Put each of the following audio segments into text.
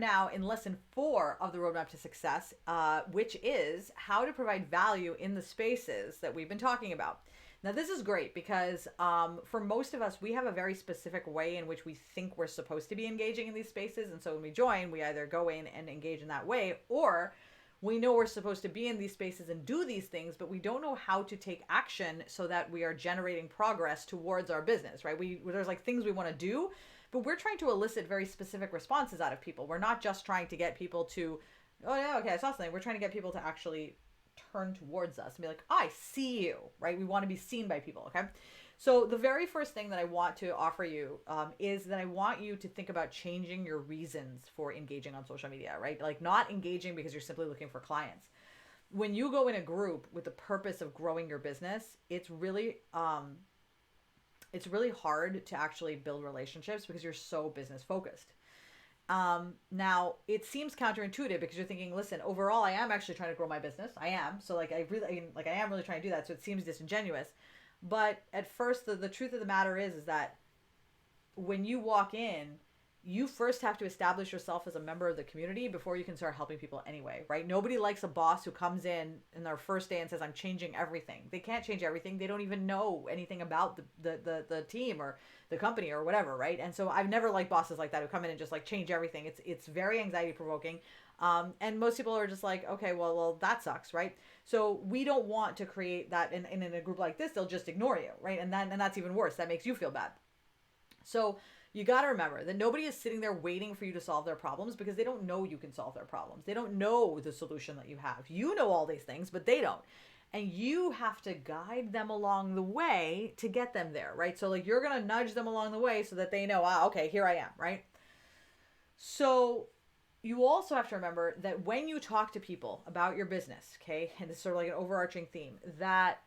now in lesson 4 of the Roadmap to Success, which is how to provide value in the spaces that we've been talking about. Now, this is great because for most of us, we have a very specific way in which we think we're supposed to be engaging in these spaces. And so when we join, we either go in and engage in that way, or we know we're supposed to be in these spaces and do these things, but we don't know how to take action so that we are generating progress towards our business, right? There's like things we want to do, but we're trying to elicit very specific responses out of people. We're not just trying to get people to, oh yeah, okay, I saw something. We're trying to get people to actually turn towards us and be like, I see you, right? We want to be seen by people, okay? So the very first thing that I want to offer you is that I want you to think about changing your reasons for engaging on social media, right? Like not engaging because you're simply looking for clients. When you go in a group with the purpose of growing your business, it's really hard to actually build relationships because you're so business focused. Now it seems counterintuitive because you're thinking, listen, overall, I am actually trying to grow my business. I am. So I am really trying to do that. So it seems disingenuous. But at first, the truth of the matter is that when you walk in, you first have to establish yourself as a member of the community before you can start helping people anyway, right? Nobody likes a boss who comes in their first day and says, I'm changing everything. They can't change everything. They don't even know anything about the team or the company or whatever, right? And so I've never liked bosses like that who come in and just like change everything. It's very anxiety provoking. And most people are just like, okay, well, that sucks, right? So we don't want to create that in a group like this. They'll just ignore you, right? And that's even worse. That makes you feel bad. So you got to remember that nobody is sitting there waiting for you to solve their problems because they don't know you can solve their problems. They don't know the solution that you have. You know all these things, but they don't. And you have to guide them along the way to get them there, right? So like you're going to nudge them along the way so that they know, okay, here I am, right? So you also have to remember that when you talk to people about your business, okay, and it's sort of like an overarching theme, that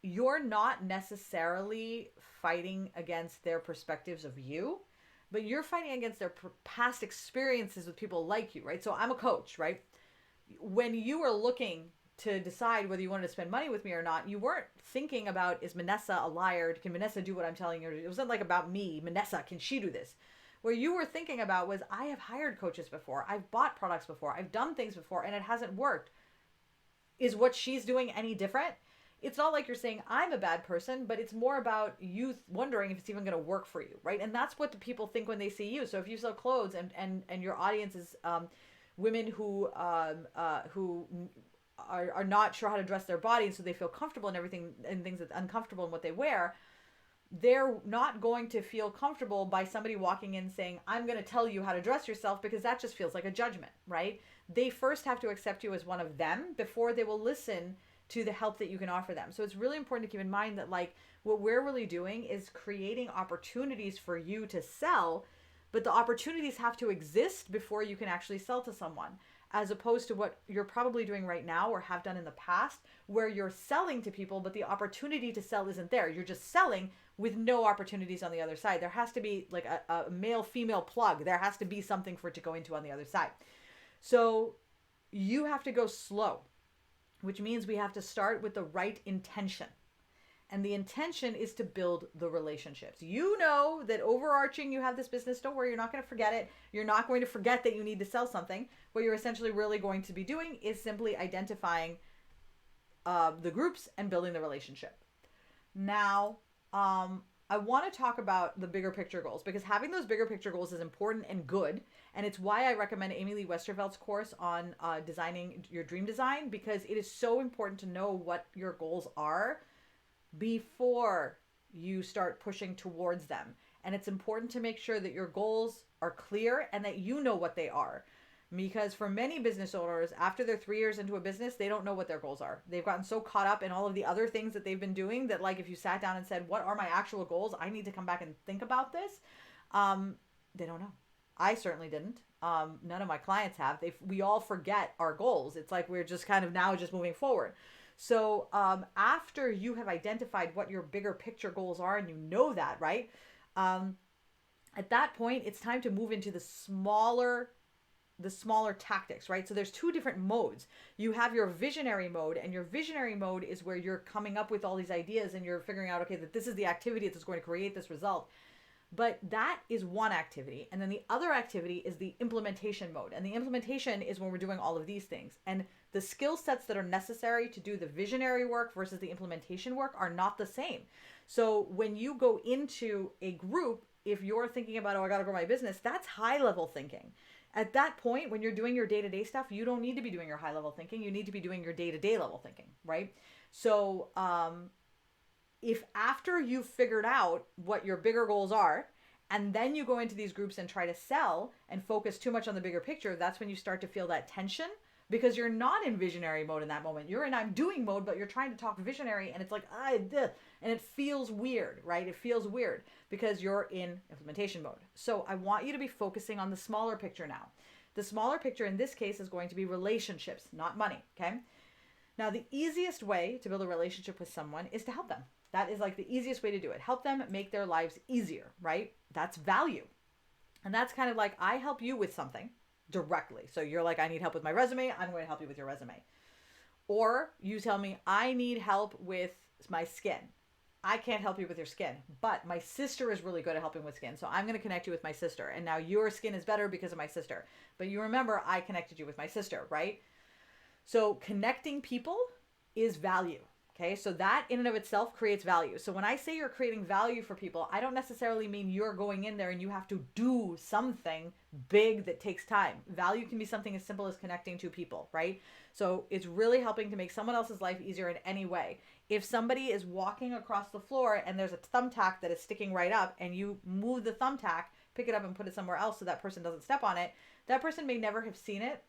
you're not necessarily fighting against their perspectives of you, but you're fighting against their past experiences with people like you, right? So I'm a coach, right? When you were looking to decide whether you wanted to spend money with me or not, you weren't thinking about, is Manessa a liar? Can Manessa do what I'm telling her? It wasn't like about me. Manessa, can she do this? Where you were thinking about was, I have hired coaches before. I've bought products before. I've done things before and it hasn't worked. Is what she's doing any different? It's not like you're saying I'm a bad person, but it's more about you wondering if it's even going to work for you, right? And that's what the people think when they see you. So if you sell clothes and your audience is women who are not sure how to dress their body, and so they feel comfortable in everything and things that's uncomfortable in what they wear, they're not going to feel comfortable by somebody walking in saying, I'm going to tell you how to dress yourself, because that just feels like a judgment, right? They first have to accept you as one of them before they will listen to the help that you can offer them. So it's really important to keep in mind that like what we're really doing is creating opportunities for you to sell, but the opportunities have to exist before you can actually sell to someone, as opposed to what you're probably doing right now or have done in the past, where you're selling to people, but the opportunity to sell isn't there. You're just selling with no opportunities on the other side. There has to be like a male-female plug. There has to be something for it to go into on the other side. So you have to go slow, which means we have to start with the right intention. And the intention is to build the relationships. You know that overarching, you have this business. Don't worry, you're not going to forget it. You're not going to forget that you need to sell something. What you're essentially really going to be doing is simply identifying the groups and building the relationship. Now, I want to talk about the bigger picture goals, because having those bigger picture goals is important and good. And it's why I recommend Amy Lee Westerveld's course on designing your dream design, because it is so important to know what your goals are before you start pushing towards them. And it's important to make sure that your goals are clear and that you know what they are. Because for many business owners, after they're 3 years into a business, they don't know what their goals are. They've gotten so caught up in all of the other things that they've been doing that, like, if you sat down and said, what are my actual goals? I need to come back and think about this. They don't know. I certainly didn't. None of my clients have. We all forget our goals. It's like we're just kind of now just moving forward. So after you have identified what your bigger picture goals are, and you know that, right? At that point, it's time to move into the smaller tactics, right? So there's two different modes. You have your visionary mode, and your visionary mode is where you're coming up with all these ideas and you're figuring out, okay, that this is the activity that's going to create this result. But that is one activity. And then the other activity is the implementation mode. And the implementation is when we're doing all of these things. And the skill sets that are necessary to do the visionary work versus the implementation work are not the same. So when you go into a group, if you're thinking about, oh, I got to grow my business, that's high level thinking. At that point, when you're doing your day-to-day stuff, you don't need to be doing your high level thinking. You need to be doing your day-to-day level thinking, right? So if after you've figured out what your bigger goals are, and then you go into these groups and try to sell and focus too much on the bigger picture, that's when you start to feel that tension, because you're not in visionary mode in that moment. You're in I'm doing mode, but you're trying to talk visionary, and it's like, and it feels weird, right? It feels weird because you're in implementation mode. So I want you to be focusing on the smaller picture now. The smaller picture in this case is going to be relationships, not money, okay? Now, the easiest way to build a relationship with someone is to help them. That is like the easiest way to do it. Help them make their lives easier, right? That's value. And that's kind of like, I help you with something directly. So you're like, I need help with my resume. I'm going to help you with your resume. Or you tell me, I need help with my skin. I can't help you with your skin, but my sister is really good at helping with skin. So I'm going to connect you with my sister. And now your skin is better because of my sister. But you remember, I connected you with my sister, right? So connecting people is value. Okay, so that in and of itself creates value. So when I say you're creating value for people, I don't necessarily mean you're going in there and you have to do something big that takes time. Value can be something as simple as connecting two people, right? So it's really helping to make someone else's life easier in any way. If somebody is walking across the floor and there's a thumbtack that is sticking right up and you move the thumbtack, pick it up and put it somewhere else so that person doesn't step on it, that person may never have seen it,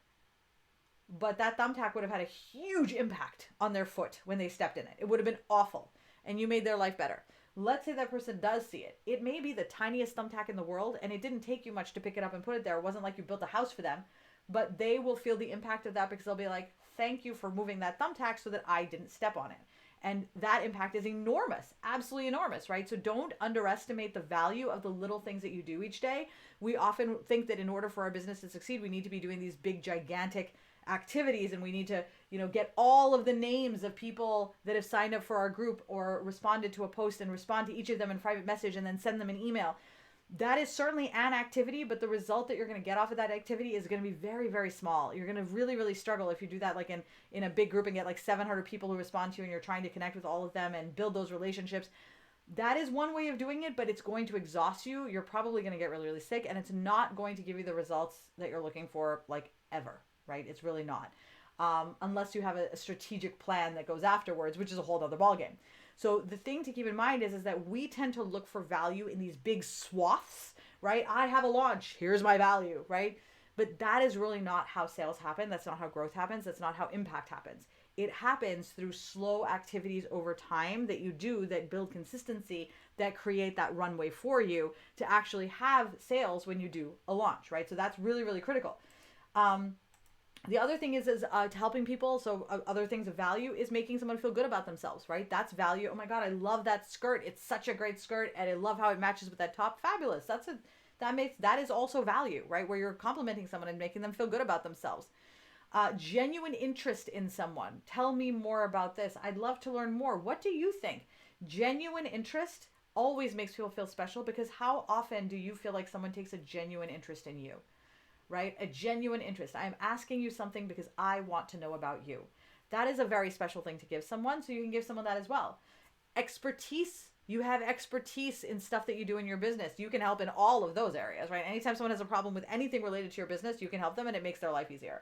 but that thumbtack would have had a huge impact on their foot when they stepped in it. It would have been awful, and you made their life better. Let's say that person does see it. It may be the tiniest thumbtack in the world, and it didn't take you much to pick it up and put it there. It wasn't like you built a house for them, but they will feel the impact of that because they'll be like, thank you for moving that thumbtack so that I didn't step on it. And that impact is enormous, absolutely enormous, right? So don't underestimate the value of the little things that you do each day. We often think that in order for our business to succeed, we need to be doing these big, gigantic activities, and we need to, get all of the names of people that have signed up for our group or responded to a post and respond to each of them in private message and then send them an email. That is certainly an activity, but the result that you're going to get off of that activity is going to be very, very small. You're going to really, really struggle if you do that like in a big group and get like 700 people who respond to you and you're trying to connect with all of them and build those relationships. That is one way of doing it, but it's going to exhaust you. You're probably going to get really, really sick, and it's not going to give you the results that you're looking for, like, ever. Right? It's really not. Unless you have a strategic plan that goes afterwards, which is a whole other ballgame. So the thing to keep in mind is that we tend to look for value in these big swaths, right? I have a launch. Here's my value, right? But that is really not how sales happen. That's not how growth happens. That's not how impact happens. It happens through slow activities over time that you do that build consistency, that create that runway for you to actually have sales when you do a launch, right? So that's really, really critical. The other thing is to helping people. So other things of value is making someone feel good about themselves, right? That's value. Oh my God, I love that skirt. It's such a great skirt, and I love how it matches with that top. Fabulous. That is also value, right? Where you're complimenting someone and making them feel good about themselves. Genuine interest in someone. Tell me more about this. I'd love to learn more. What do you think? Genuine interest always makes people feel special, because how often do you feel like someone takes a genuine interest in you? Right? A genuine interest. I am asking you something because I want to know about you. That is a very special thing to give someone, so you can give someone that as well. Expertise. You have expertise in stuff that you do in your business. You can help in all of those areas, right? Anytime someone has a problem with anything related to your business, you can help them, and it makes their life easier.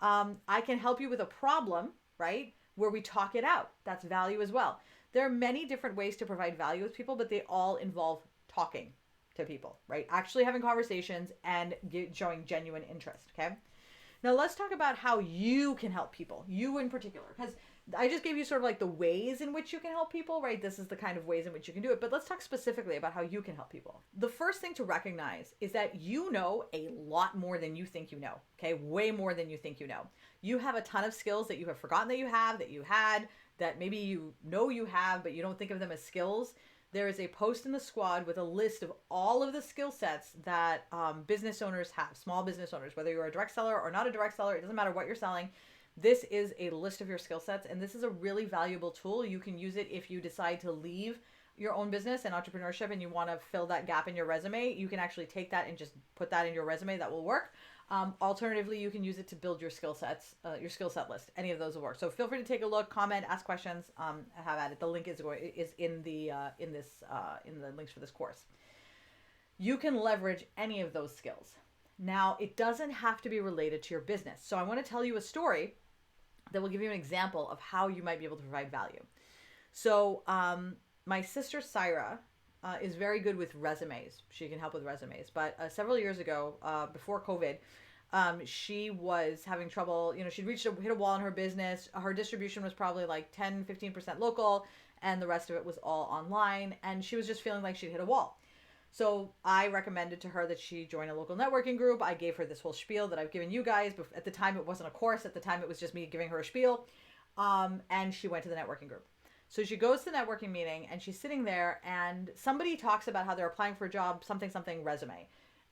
I can help you with a problem, right? Where we talk it out. That's value as well. There are many different ways to provide value with people, but they all involve talking to people, right? Actually having conversations and showing genuine interest, okay? Now let's talk about how you can help people, you in particular, because I just gave you sort of like the ways in which you can help people, right? This is the kind of ways in which you can do it, but let's talk specifically about how you can help people. The first thing to recognize is that you know a lot more than you think you know, okay? Way more than you think you know. You have a ton of skills that you have forgotten that you have, that you had, that maybe you know you have, but you don't think of them as skills. There is a post in the squad with a list of all of the skill sets that business owners have, small business owners, whether you're a direct seller or not a direct seller, it doesn't matter what you're selling. This is a list of your skill sets, and this is a really valuable tool. You can use it if you decide to leave your own business and entrepreneurship and you want to fill that gap in your resume, you can actually take that and just put that in your resume. That will work. Alternatively, you can use it to build your skill sets, your skill set list. Any of those will work. So feel free to take a look, comment, ask questions, have at it. The link is in the in the links for this course. You can leverage any of those skills. Now, it doesn't have to be related to your business. So I want to tell you a story that will give you an example of how you might be able to provide value. So my sister Syra is very good with resumes. She can help with resumes. But several years ago, before COVID, she was having trouble. She'd hit a wall in her business. Her distribution was probably like 10, 15% local, and the rest of it was all online. And she was just feeling like she'd hit a wall. So I recommended to her that she join a local networking group. I gave her this whole spiel that I've given you guys. But at the time, it wasn't a course. At the time, it was just me giving her a spiel. And she went to the networking group. So she goes to the networking meeting and she's sitting there and somebody talks about how they're applying for a job, something resume.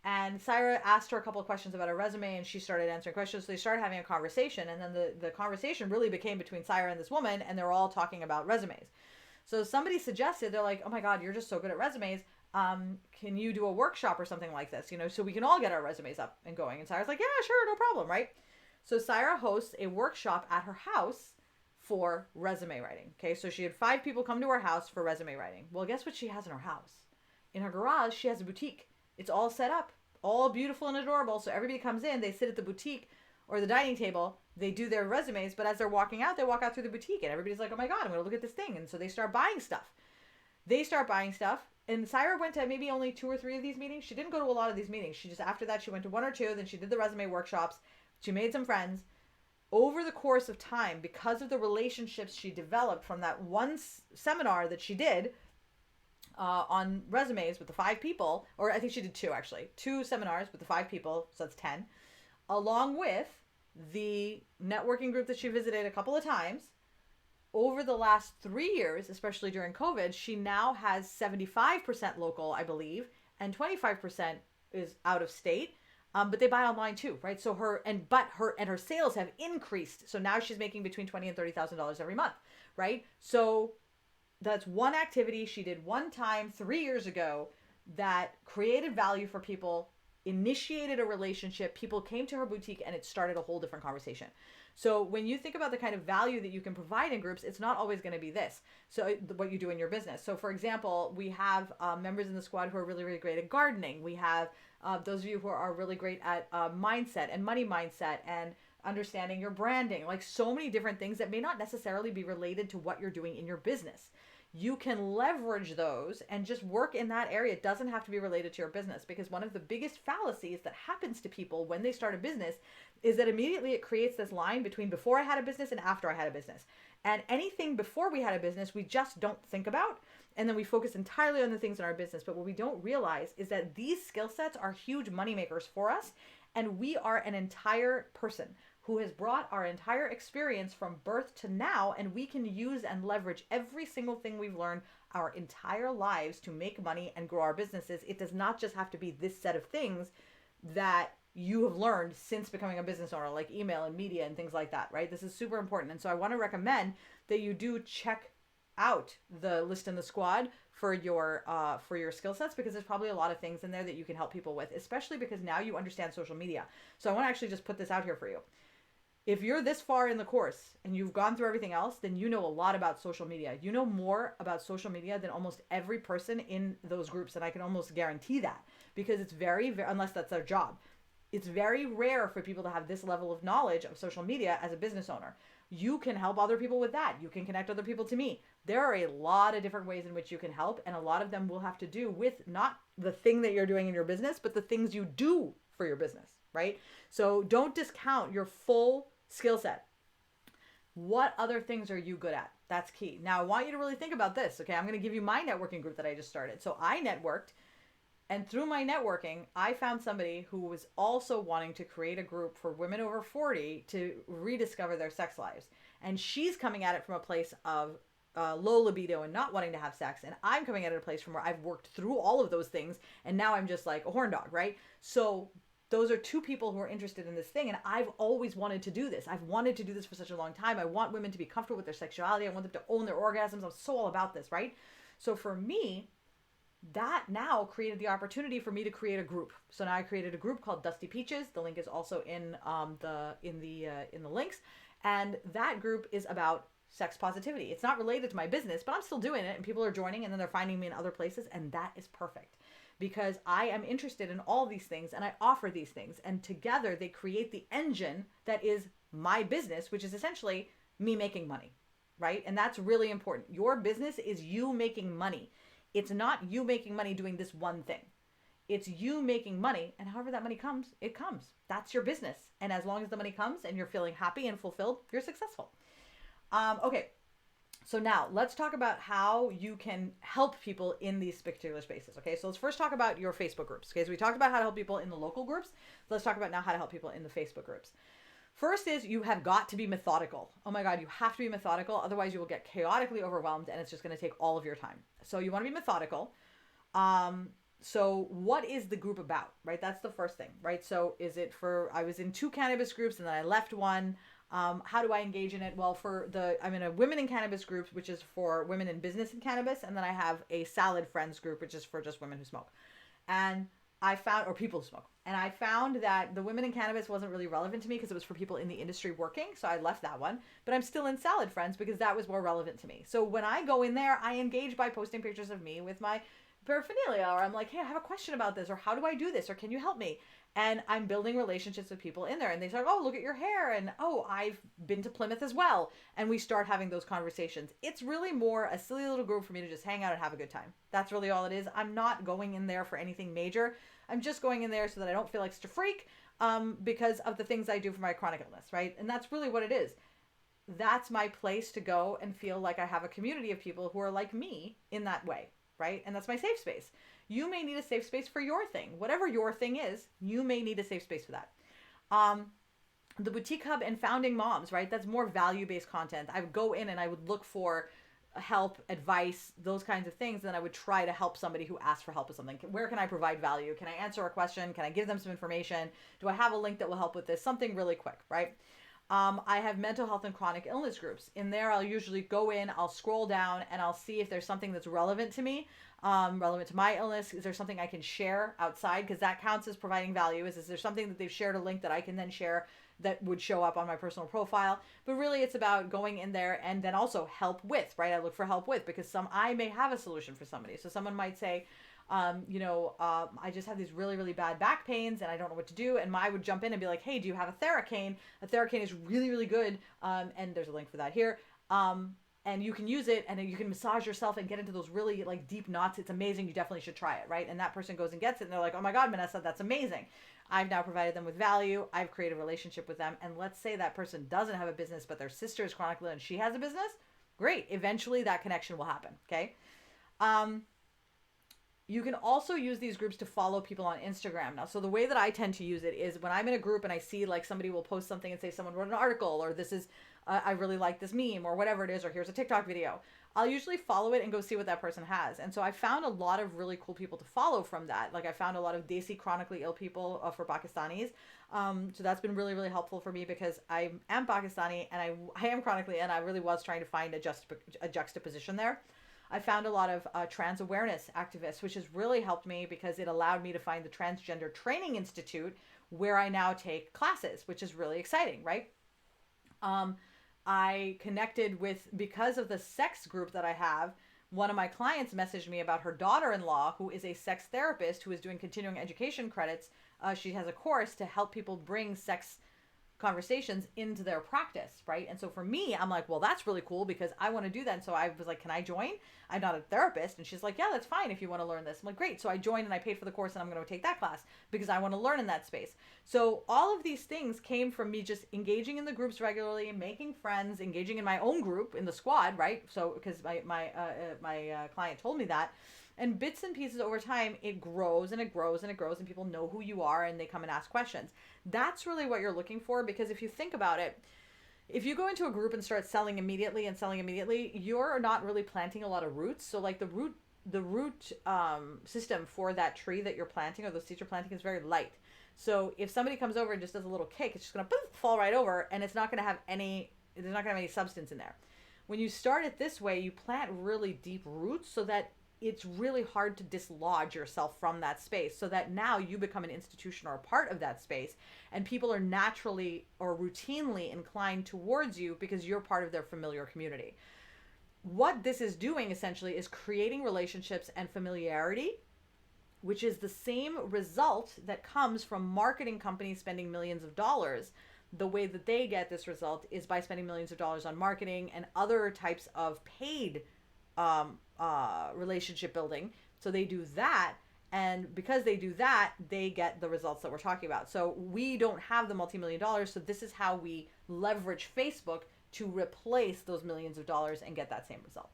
And Syra asked her a couple of questions about her resume and she started answering questions. So they started having a conversation, and then the conversation really became between Syra and this woman, and they're all talking about resumes. So somebody suggested, they're like, oh my God, you're just so good at resumes. Can you do a workshop or something like this, so we can all get our resumes up and going? And Syra's like, yeah, sure, no problem, right? So Syra hosts a workshop at her house for resume writing. Okay, so she had 5 people come to her house for resume writing. Well, guess what she has in her house? In her garage, she has a boutique. It's all set up, all beautiful and adorable. So everybody comes in, they sit at the boutique or the dining table, they do their resumes, but as they're walking out, they walk out through the boutique and everybody's like, oh my God, I'm going to look at this thing. And so they start buying stuff. And Syra went to maybe only 2 or 3 of these meetings. She didn't go to a lot of these meetings. After that, she went to 1 or 2. Then she did the resume workshops. She made some friends. Over the course of time, because of the relationships she developed from that one seminar that she did on resumes with the 5 people, or I think she did 2 actually, 2 seminars with the 5 people, so that's 10, along with the networking group that she visited a couple of times. Over the last 3 years, especially during COVID, she now has 75% local, I believe, and 25% is out of state. But they buy online too, right? So her sales have increased. So now she's making between $20,000 and $30,000 every month, right? So that's one activity she did one time 3 years ago that created value for people, initiated a relationship. People came to her boutique and it started a whole different conversation. So when you think about the kind of value that you can provide in groups, it's not always going to be this. So what you do in your business. So for example, we have members in the squad who are really, really great at gardening. We have those of you who are really great at mindset and money mindset and understanding your branding, like so many different things that may not necessarily be related to what you're doing in your business. You can leverage those and just work in that area. It doesn't have to be related to your business, because one of the biggest fallacies that happens to people when they start a business is that immediately it creates this line between before I had a business and after I had a business. And anything before we had a business, we just don't think about. And then we focus entirely on the things in our business. But what we don't realize is that these skill sets are huge money makers for us. And we are an entire person who has brought our entire experience from birth to now, and we can use and leverage every single thing we've learned our entire lives to make money and grow our businesses. It does not just have to be this set of things that you have learned since becoming a business owner, like email and media and things like that, right? This is super important. And so I want to recommend that you do check out the list in the squad for your skill sets, because there's probably a lot of things in there that you can help people with, especially because now you understand social media. So I want to actually just put this out here for you. If you're this far in the course and you've gone through everything else, then you know a lot about social media. You know more about social media than almost every person in those groups. And I can almost guarantee that, because it's very, unless that's their job, it's very rare for people to have this level of knowledge of social media as a business owner. You can help other people with that. You can connect other people to me. There are a lot of different ways in which you can help, and a lot of them will have to do with not the thing that you're doing in your business, but the things you do for your business, right? So don't discount your full skill set. What other things are you good at? That's key. Now, I want you to really think about this, okay? I'm going to give you my networking group that I just started. So I networked, and through my networking, I found somebody who was also wanting to create a group for women over 40 to rediscover their sex lives. And she's coming at it from a place of low libido and not wanting to have sex. And I'm coming at it a place from where I've worked through all of those things, and now I'm just like a horn dog, right? So those are 2 people who are interested in this thing. And I've always wanted to do this. I've wanted to do this for such a long time. I want women to be comfortable with their sexuality. I want them to own their orgasms. I'm so all about this, right? So for me, that now created the opportunity for me to create a group. So now I created a group called Dusty Peaches. The link is also in the links, and that group is about sex positivity. It's not related to my business, but I'm still doing it, and people are joining, and then they're finding me in other places, and that is perfect because I am interested in all these things and I offer these things, and together they create the engine that is my business, which is essentially me making money, right? And that's really important. Your business is you making money. It's not you making money doing this one thing. It's you making money, and however that money comes, it comes. That's your business. And as long as the money comes and you're feeling happy and fulfilled, you're successful. Okay, so now let's talk about how you can help people in these particular spaces. Okay, so let's first talk about your Facebook groups. Okay, so we talked about how to help people in the local groups. Let's talk about now how to help people in the Facebook groups. First is you have got to be methodical. Oh my God, you have to be methodical. Otherwise, you will get chaotically overwhelmed and it's just going to take all of your time. So you want to be methodical. So what is the group about, right? That's the first thing, right? So is it I was in 2 cannabis groups and then I left one. How do I engage in it? Well, I'm in a women in cannabis group, which is for women in business in cannabis. And then I have a salad friends group, which is for just women who smoke. And or people who smoke. And I found that the women in cannabis wasn't really relevant to me because it was for people in the industry working. So I left that one, but I'm still in salad friends because that was more relevant to me. So when I go in there, I engage by posting pictures of me with my paraphernalia, or I'm like, hey, I have a question about this, or how do I do this? Or can you help me? And I'm building relationships with people in there, and they say, oh, look at your hair. And oh, I've been to Plymouth as well. And we start having those conversations. It's really more a silly little group for me to just hang out and have a good time. That's really all it is. I'm not going in there for anything major. I'm just going in there so that I don't feel like such a freak because of the things I do for my chronic illness, right? And that's really what it is. That's my place to go and feel like I have a community of people who are like me in that way, right? And that's my safe space. You may need a safe space for your thing. Whatever your thing is, you may need a safe space for that. The Boutique Hub and Founding Moms, right? That's more value-based content. I would go in and I would look for help, advice, those kinds of things. Then I would try to help somebody who asks for help with something. Where can I provide value? Can I answer a question? Can I give them some information? Do I have a link that will help with this? Something really quick, right? I have mental health and chronic illness groups. In there, I'll usually go in, I'll scroll down, and I'll see if there's something that's relevant to me, relevant to my illness. Is there something I can share outside? Because that counts as providing value. Is there something that they've shared a link that I can then share that would show up on my personal profile? But really, it's about going in there and then also help with, right? I look for help with because I may have a solution for somebody. So someone might say, I just have these really, really bad back pains and I don't know what to do. And I would jump in and be like, hey, do you have a Theracane? A Theracane is really, really good. And there's a link for that here. And you can use it and you can massage yourself and get into those really like deep knots. It's amazing. You definitely should try it, right? And that person goes and gets it and they're like, oh my God, Vanessa, that's amazing. I've now provided them with value. I've created a relationship with them. And let's say that person doesn't have a business, but their sister is chronically ill and she has a business. Great. Eventually that connection will happen. Okay. You can also use these groups to follow people on Instagram now. So the way that I tend to use it is when I'm in a group and I see like somebody will post something and say someone wrote an article or this is, I really like this meme or whatever it is, or here's a TikTok video. I'll usually follow it and go see what that person has. And so I found a lot of really cool people to follow from that. Like I found a lot of Desi chronically ill people for Pakistanis. So that's been really, really helpful for me because I am Pakistani and I am chronically ill and I really was trying to find a juxtaposition there. I found a lot of trans awareness activists, which has really helped me because it allowed me to find the Transgender Training Institute where I now take classes, which is really exciting, right? I connected with, because of the sex group that I have, one of my clients messaged me about her daughter-in-law, who is a sex therapist who is doing continuing education credits. She has a course to help people bring sex conversations into their practice, right? And so for me, I'm like, well, that's really cool because I want to do that. And so I was like, can I join? I'm not a therapist. And she's like, yeah, that's fine if you want to learn this. I'm like, great. So I joined and I paid for the course and I'm going to take that class because I want to learn in that space. So all of these things came from me just engaging in the groups regularly, making friends, engaging in my own group in the squad, right? So because my client told me that. And bits and pieces over time, it grows and it grows and it grows and people know who you are and they come and ask questions. That's really what you're looking for, because if you think about it, if you go into a group and start selling immediately, you're not really planting a lot of roots. So like the root system for that tree that you're planting or those seeds you're planting is very light. So if somebody comes over and just does a little kick, it's just going to fall right over and it's not going to have any, there's not going to have any substance in there. when you start it this way, you plant really deep roots so that it's really hard to dislodge yourself from that space, so that now you become an institution or a part of that space, and people are naturally or routinely inclined towards you because you're part of their familiar community. What this is doing essentially is creating relationships and familiarity, which is the same result that comes from marketing companies spending millions of dollars. The way that they get this result is by spending millions of dollars on marketing and other types of paid relationship building. So they do that, and because they do that, they get the results that we're talking about. So we don't have the multi-million dollars, so this is how we leverage Facebook to replace those millions of dollars and get that same result.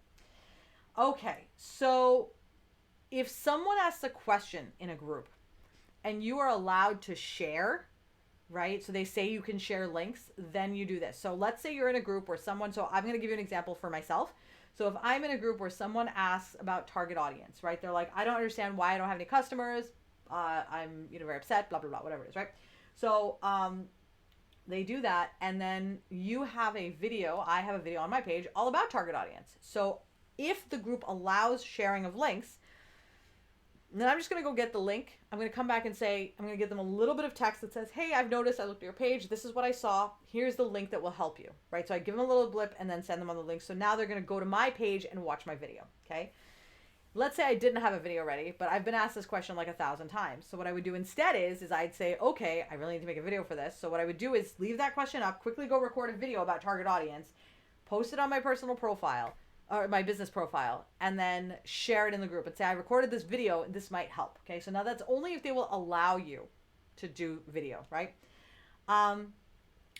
Okay, so if someone asks a question in a group and you are allowed to share, right? So they say you can share links, then you do this. So let's say you're in a group where someone, so I'm going to give you an example for myself. So if I'm in a group where someone asks about target audience, right? They're like, I don't understand why I don't have any customers. I'm, very upset, blah, blah, blah, whatever it is, right? So they do that. And then you have a video, I have a video on my page all about target audience. So if the group allows sharing of links, then I'm just going to go get the link. I'm going to come back and say, I'm going to give them a little bit of text that says, hey, I've noticed, I looked at your page. This is what I saw. Here's the link that will help you, right? So I give them a little blip and then send them on the link. So now they're going to go to my page and watch my video, okay? Let's say I didn't have a video ready, but I've been asked this question like 1,000 times. So what I would do instead is I'd say, okay, I really need to make a video for this. So what I would do is leave that question up, quickly go record a video about target audience, post it on my personal profile, or my business profile, and then share it in the group and say, I recorded this video, this might help. Okay, so now that's only if they will allow you to do video, right? I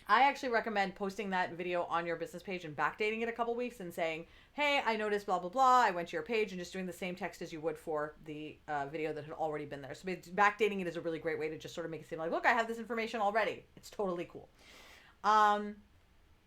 actually recommend posting that video on your business page and backdating it a couple weeks and saying, hey, I noticed blah, blah, blah. I went to your page, and just doing the same text as you would for the video that had already been there. So backdating it is a really great way to just sort of make it seem like, look, I have this information already. It's totally cool.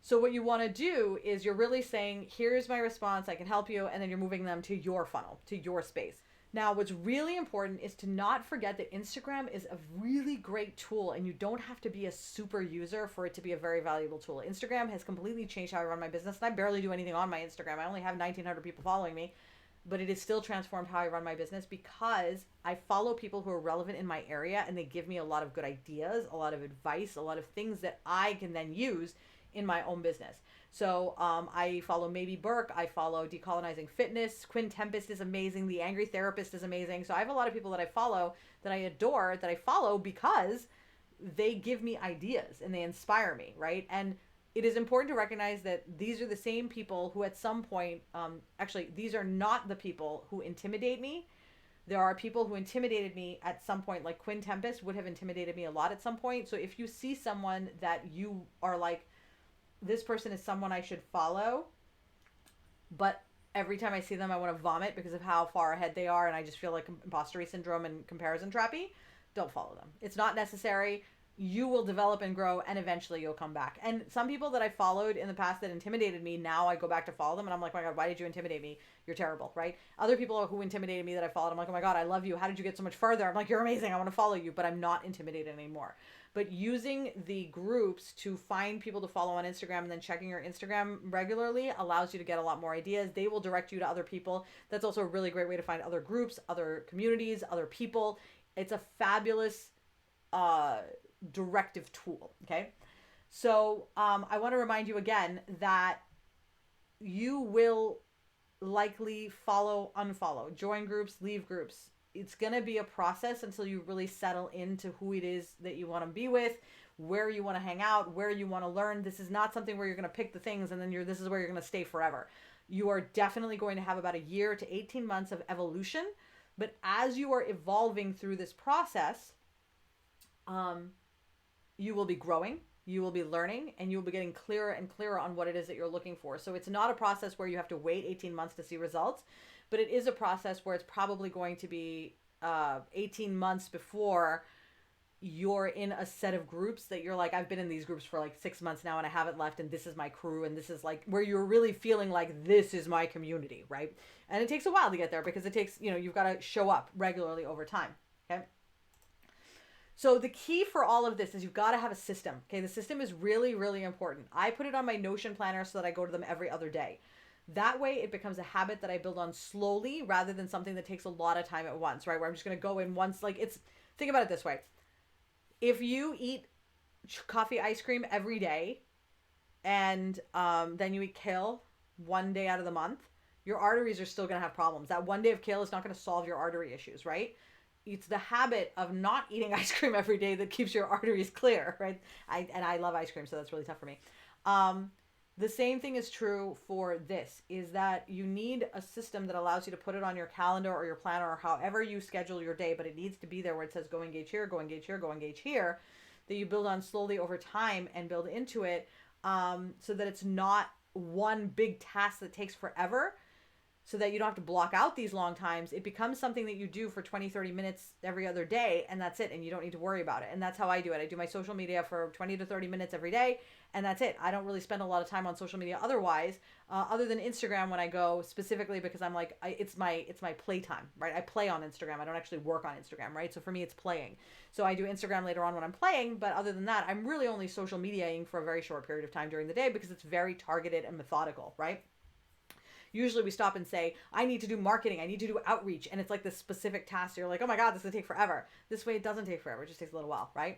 So what you want to do is you're really saying, here's my response, I can help you, and then you're moving them to your funnel, to your space. Now, what's really important is to not forget that Instagram is a really great tool, and you don't have to be a super user for it to be a very valuable tool. Instagram has completely changed how I run my business, and I barely do anything on my Instagram. I only have 1,900 people following me, but it has still transformed how I run my business because I follow people who are relevant in my area, and they give me a lot of good ideas, a lot of advice, a lot of things that I can then use in my own business. So I follow Maybe Burke, I follow Decolonizing Fitness, Quinn Tempest is amazing, The Angry Therapist is amazing. So I have a lot of people that I follow, that I adore, that I follow because they give me ideas and they inspire me, right? And it is important to recognize that these are the same people who at some point, actually, these are not the people who intimidate me. There are people who intimidated me at some point, like Quinn Tempest would have intimidated me a lot at some point. So if you see someone that you are like, this person is someone I should follow, but every time I see them, I want to vomit because of how far ahead they are, and I just feel like imposter syndrome and comparison trappy, don't follow them. It's not necessary. You will develop and grow, and eventually you'll come back. And some people that I followed in the past that intimidated me, now I go back to follow them, and I'm like, oh my God, why did you intimidate me? You're terrible, right? Other people who intimidated me that I followed, I'm like, oh my God, I love you. How did you get so much further? I'm like, you're amazing. I want to follow you, but I'm not intimidated anymore. But using the groups to find people to follow on Instagram and then checking your Instagram regularly allows you to get a lot more ideas. They will direct you to other people. That's also a really great way to find other groups, other communities, other people. It's a fabulous directive tool. Okay. So I want to remind you again that you will likely follow, unfollow, join groups, leave groups. It's going to be a process until you really settle into who it is that you want to be with, where you want to hang out, where you want to learn. This is not something where you're going to pick the things and then this is where you're going to stay forever. You are definitely going to have about a year to 18 months of evolution. But as you are evolving through this process, you will be growing, you will be learning, and you'll be getting clearer and clearer on what it is that you're looking for. So it's not a process where you have to wait 18 months to see results, but it is a process where it's probably going to be 18 months before you're in a set of groups that you're like, I've been in these groups for like 6 months now and I haven't left, and this is my crew, and this is like where you're really feeling like this is my community, right? And it takes a while to get there because it takes, you've got to show up regularly over time, okay? So the key for all of this is you've got to have a system. Okay, the system is really, really important. I put it on my Notion planner so that I go to them every other day. That way it becomes a habit that I build on slowly rather than something that takes a lot of time at once, right? Where I'm just going to go in once. Like, it's, think about it this way. If you eat coffee ice cream every day and then you eat kale one day out of the month, your arteries are still going to have problems. That one day of kale is not going to solve your artery issues, right? It's the habit of not eating ice cream every day that keeps your arteries clear, right? I love ice cream, so that's really tough for me. The same thing is true for this, is that you need a system that allows you to put it on your calendar or your planner or however you schedule your day, but it needs to be there where it says go engage here, go engage here, go engage here, that you build on slowly over time and build into it, so that it's not one big task that takes forever, so that you don't have to block out these long times. It becomes something that you do for 20, 30 minutes every other day, and that's it, and you don't need to worry about it. And that's how I do it. I do my social media for 20 to 30 minutes every day, and that's it. I don't really spend a lot of time on social media otherwise, other than Instagram when I go, specifically because I'm like, it's my playtime, right? I play on Instagram. I don't actually work on Instagram, right? So for me, it's playing. So I do Instagram later on when I'm playing, but other than that, I'm really only social mediaing for a very short period of time during the day because it's very targeted and methodical, right? Usually we stop and say, I need to do marketing, I need to do outreach, and it's like this specific task. You're like, oh my God, this is gonna take forever. This way it doesn't take forever, it just takes a little while, right?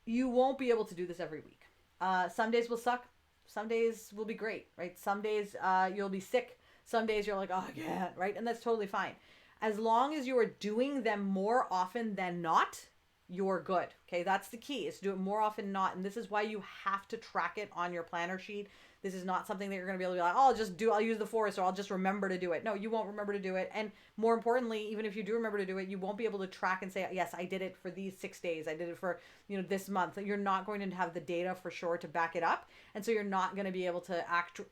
You won't be able to do this every week. Some days will suck, some days will be great, right? Some days you'll be sick, some days you're like, oh, I can't, right? And that's totally fine. As long as you are doing them more often than not, you're good. Okay, that's the key, is to do it more often than not. And this is why you have to track it on your planner sheet. This is not something that you're going to be able to be like, oh, I'll use the forest, or I'll just remember to do it. No, you won't remember to do it. And more importantly, even if you do remember to do it, you won't be able to track and say, yes, I did it for these 6 days. I did it for, this month. You're not going to have the data for sure to back it up. And so you're not going to be able to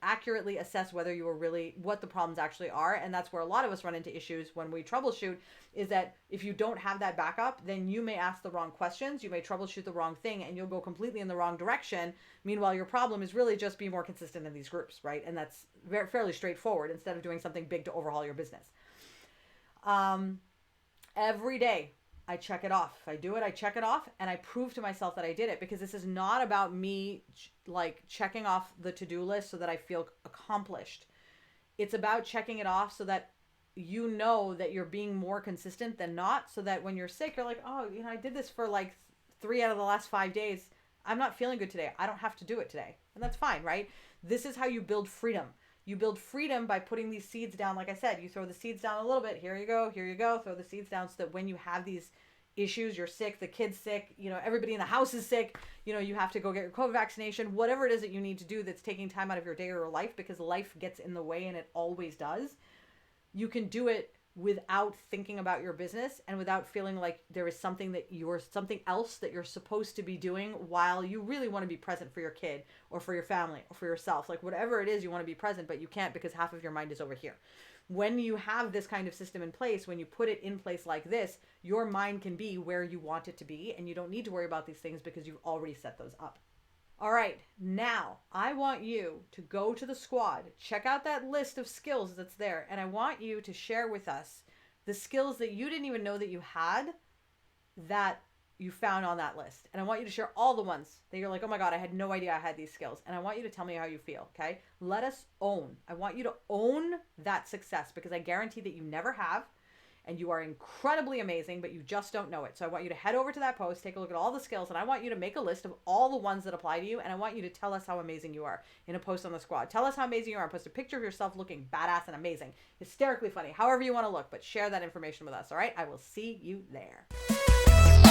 accurately assess whether you were really, what the problems actually are. And that's where a lot of us run into issues when we troubleshoot, is that if you don't have that backup, then you may ask the wrong questions, you may troubleshoot the wrong thing, and you'll go completely in the wrong direction. Meanwhile, your problem is really just be more consistent in these groups, right? And that's fairly straightforward, instead of doing something big to overhaul your business. Every day I check it off. If I do it, I check it off, and I prove to myself that I did it, because this is not about me like checking off the to-do list so that I feel accomplished. It's about checking it off so that you know that you're being more consistent than not, so that when you're sick, you're like, oh, I did this for like 3 out of the last 5 days. I'm not feeling good today. I don't have to do it today. And that's fine, right? This is how you build freedom. You build freedom by putting these seeds down. Like I said, you throw the seeds down a little bit. Here you go. Throw the seeds down, so that when you have these issues, you're sick, the kid's sick, everybody in the house is sick, you have to go get your COVID vaccination, whatever it is that you need to do that's taking time out of your day or your life, because life gets in the way, and it always does. You can do it without thinking about your business, and without feeling like there is something else that you're supposed to be doing, while you really want to be present for your kid or for your family or for yourself. Like, whatever it is, you want to be present, but you can't, because half of your mind is over here. When you have this kind of system in place, when you put it in place like this, your mind can be where you want it to be, and you don't need to worry about these things because you've already set those up. All right, now I want you to go to the squad, check out that list of skills that's there, and I want you to share with us the skills that you didn't even know that you had, that you found on that list. And I want you to share all the ones that you're like, oh my God, I had no idea I had these skills. And I want you to tell me how you feel, okay? Let us own. I want you to own that success, because I guarantee that you never have. And you are incredibly amazing, but you just don't know it. So I want you to head over to that post, take a look at all the skills, and I want you to make a list of all the ones that apply to you, and I want you to tell us how amazing you are in a post on the squad. Tell us how amazing you are. Post a picture of yourself looking badass and amazing, hysterically funny, however you want to look, but share that information with us, all right? I will see you there.